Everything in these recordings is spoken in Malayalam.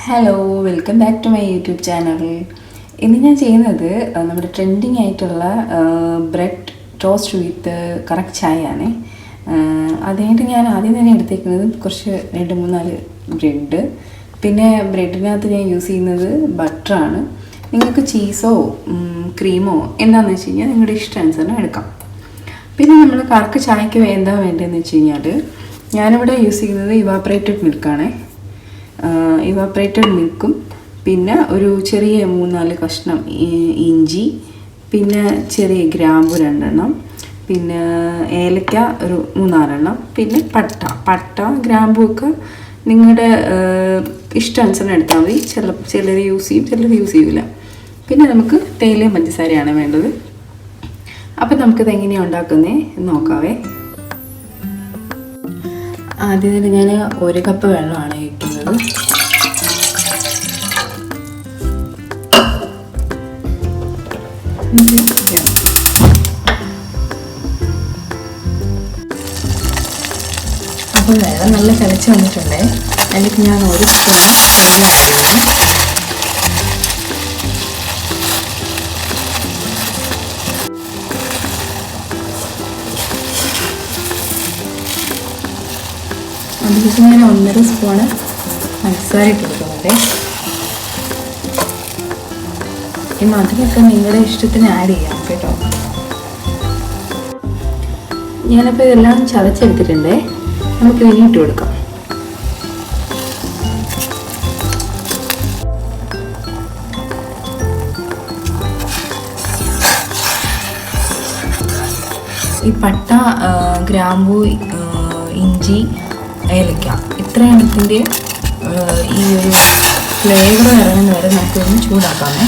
Hello, welcome back to my YouTube channel. ഇന്ന് ഞാൻ ചെയ്യുന്നത് നമ്മുടെ ട്രെൻഡിങ് ആയിട്ടുള്ള ബ്രെഡ് ടോസ്റ്റ് വിത്ത് കറക്റ്റ് ചായയാണ്. അതിനായിട്ട് ഞാൻ ആദ്യം തന്നെ എടുത്തേക്കുന്നത് കുറച്ച് 2-3-4 ബ്രെഡ്. പിന്നെ ബ്രെഡിനകത്ത് ഞാൻ യൂസ് ചെയ്യുന്നത് ബട്ടറാണ്. നിങ്ങൾക്ക് ചീസോ ക്രീമോ എന്താണെന്ന് വെച്ച് കഴിഞ്ഞാൽ നിങ്ങളുടെ ഇഷ്ടാനുസരണം എടുക്കാം. പിന്നെ നമ്മൾ കറക്റ്റ് ചായക്ക് എന്താ വേണ്ടതെന്ന് വെച്ച് കഴിഞ്ഞാൽ ഞാനിവിടെ യൂസ് ചെയ്യുന്നത് ഇവാപ്പറേറ്റഡ് മിൽക്കാണ്. ഇവാപ്പറേറ്റഡ് മിൽക്കും പിന്നെ ഒരു ചെറിയ 3-4 കഷ്ണം ഇഞ്ചി, പിന്നെ ചെറിയ ഗ്രാമ്പു 2 എണ്ണം, പിന്നെ ഏലക്ക ഒരു 3-4 എണ്ണം, പിന്നെ പട്ട ഗ്രാമ്പു ഒക്കെ നിങ്ങളുടെ ഇഷ്ടാനുസരണം എടുത്താൽ മതി. ചിലർ യൂസ് ചെയ്യും, ചിലർ യൂസ് ചെയ്യില്ല. പിന്നെ നമുക്ക് തേയിലയും പഞ്ചസാരയാണ് വേണ്ടത്. അപ്പം നമുക്കിത് എങ്ങനെയാണ് ഉണ്ടാക്കുന്നത് നോക്കാവേ. ആദ്യം തന്നെ ഞാൻ 1 കപ്പ് വെള്ളമാണ് ഒഴിക്കുന്നത്. അപ്പോൾ വെള്ളം നല്ല തിളച്ച് വന്നിട്ടുണ്ട്. അതിലേക്ക് ഞാൻ 1 സ്പൂൺ തേയില ആഡ് ചെയ്യുന്നു. അതിലേക്ക് ഞാൻ 1.5 സ്പൂണ് പഞ്ചസാര ഇട്ട് കൊടുക്കുന്നുണ്ട്. ഈ മധുരമൊക്കെ നിങ്ങളുടെ ഇഷ്ടത്തിന് ആഡ് ചെയ്യാം കേട്ടോ. ഞാനപ്പോൾ ഇതെല്ലാം ചതച്ചെടുത്തിട്ടുണ്ട്. നമുക്ക് ഇനി ഇട്ട് കൊടുക്കാം. ഈ പട്ട, ഗ്രാമ്പൂ, ഇഞ്ചി, ഏലക്ക ഇത്ര എണ്ണത്തിൻ്റെ ഈ ഒരു ഫ്ലേവർ ഇറങ്ങുന്ന വരെ നമുക്കൊന്ന് ചൂടാക്കാമേ.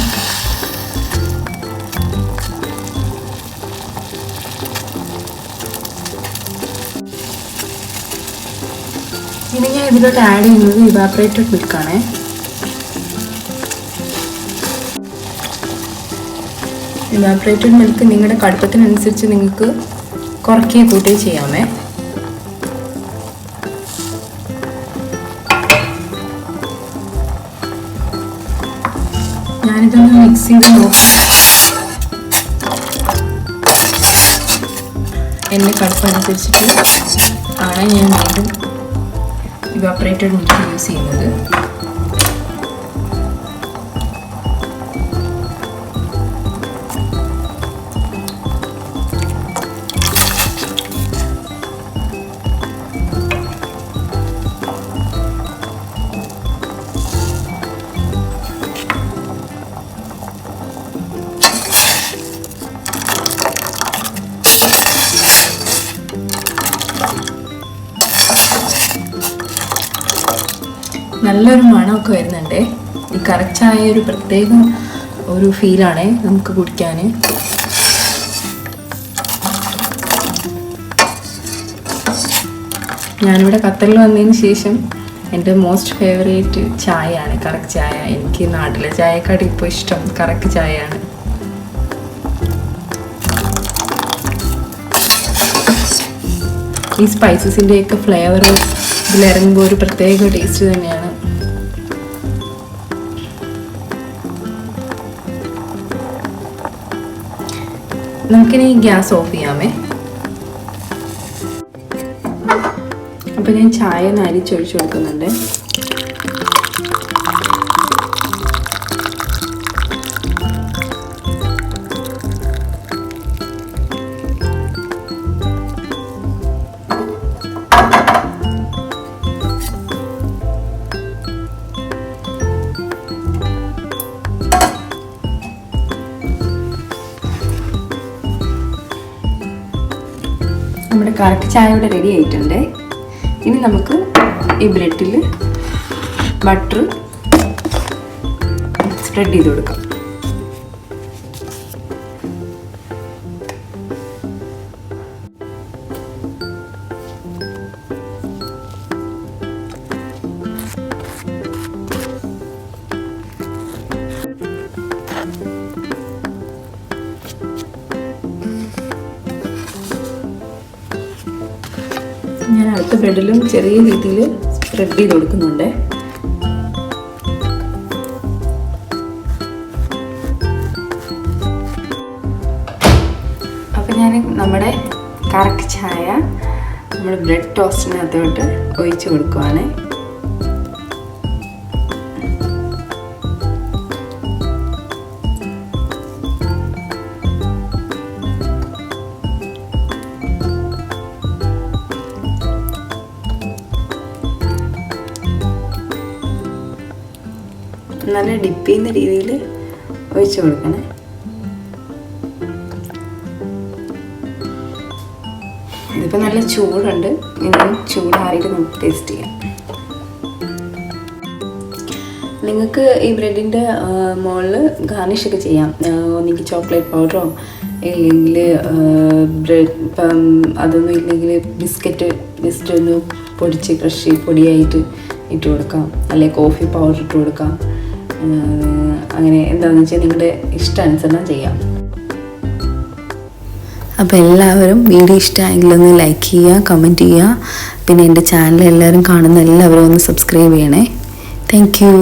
ഇനി ഞാൻ ഇതിലോട്ട് ആഡ് ചെയ്യുന്നത് ഇവാപ്പറേറ്റഡ് മിൽക്കാണ്. ഇവാപ്പറേറ്റഡ് മിൽക്ക് നിങ്ങളുടെ കടുപ്പത്തിനനുസരിച്ച് നിങ്ങൾക്ക് കുറയ്ക്കുകയും കൂട്ടുകയും ചെയ്യാമേ. ഞാനിതൊന്ന് മിക്സ് ചെയ്ത് നോക്കി എൻ്റെ കടുപ്പനുസരിച്ചിട്ട് ആണ് ഞാൻ വീണ്ടും ഇവാപ്പറേറ്റഡ് മിൽക്ക് യൂസ് ചെയ്യുന്നത്. നല്ലൊരു മണമൊക്കെ വരുന്നുണ്ട്. ഈ കറക്റ്റ് ചായ ഒരു പ്രത്യേക ഒരു ഫീലാണ് നമുക്ക് കുടിക്കാൻ. ഞാനിവിടെ ഖത്തറിൽ വന്നതിന് ശേഷം എൻ്റെ മോസ്റ്റ് ഫേവറേറ്റ് ചായയാണ് കറക്റ്റ് ചായ. എനിക്ക് നാട്ടിലെ ചായക്കാട് ഇപ്പോൾ ഇഷ്ടം കറക്റ്റ് ചായയാണ്. ഈ സ്പൈസസിൻ്റെയൊക്കെ ഫ്ലേവർ ഇതിലിറങ്ങുമ്പോൾ ഒരു പ്രത്യേക ടേസ്റ്റ് തന്നെയാണ്. നമുക്കിനി ഗ്യാസ് ഓഫ് ചെയ്യാമേ. അപ്പം ഞാൻ ചായ അരിച്ചൊഴിച്ചു കൊടുക്കുന്നുണ്ട്. നമ്മുടെ കറക്റ്റ് ചായ ഇവിടെ റെഡി ആയിട്ടുണ്ട്. ഇനി നമുക്ക് ഈ ബ്രെഡിൽ ബട്ടർ സ്പ്രെഡ് ചെയ്ത് കൊടുക്കാം. ഞാൻ അടുത്ത ബ്രെഡിലും ചെറിയ രീതിയിൽ സ്പ്രെഡ് ചെയ്ത് കൊടുക്കുന്നുണ്ട്. ചായ നമ്മൾ ബ്രെഡ് ടോസ്റ്റിനകത്തോട്ട് ഒഴിച്ച് കൊടുക്കുവാണ്. നല്ല ഡിപ്പ് ചെയ്യുന്ന രീതിയിൽ ഒഴിച്ച് കൊടുക്കണേ. ഇതിപ്പോൾ നല്ല ചൂടുണ്ട്, ഇനി ചൂടാറിയിട്ട് നമുക്ക് ടേസ്റ്റ് ചെയ്യാം. നിങ്ങൾക്ക് ഈ ബ്രെഡിൻ്റെ മുകളിൽ ഗാർണിഷൊക്കെ ചെയ്യാം. ഒന്നെങ്കിൽ ചോക്ലേറ്റ് പൗഡറോ ഇല്ലെങ്കിൽ ബ്രെഡ് ഇപ്പം അതൊന്നും ഇല്ലെങ്കിൽ ബിസ്ക്കറ്റ് ജസ്റ്റ് ഒന്ന് പൊടിച്ച് ക്രഷ് പൊടിയായിട്ട് ഇട്ട് കൊടുക്കാം, അല്ലെങ്കിൽ കോഫി പൗഡർ ഇട്ട് കൊടുക്കാം. അങ്ങനെ എന്താണെന്ന് വെച്ചാൽ നിങ്ങളുടെ ഇഷ്ടാനുസരണം ചെയ്യാം. അപ്പോൾ എല്ലാവരും വീഡിയോ ഇഷ്ടമായെങ്കിൽ ഒന്ന് ലൈക്ക് ചെയ്യുക, കമൻറ്റ് ചെയ്യുക. പിന്നെ എൻ്റെ ചാനൽ എല്ലാവരും കാണുന്ന എല്ലാവരും ഒന്ന് സബ്സ്ക്രൈബ് ചെയ്യണേ. Thank you.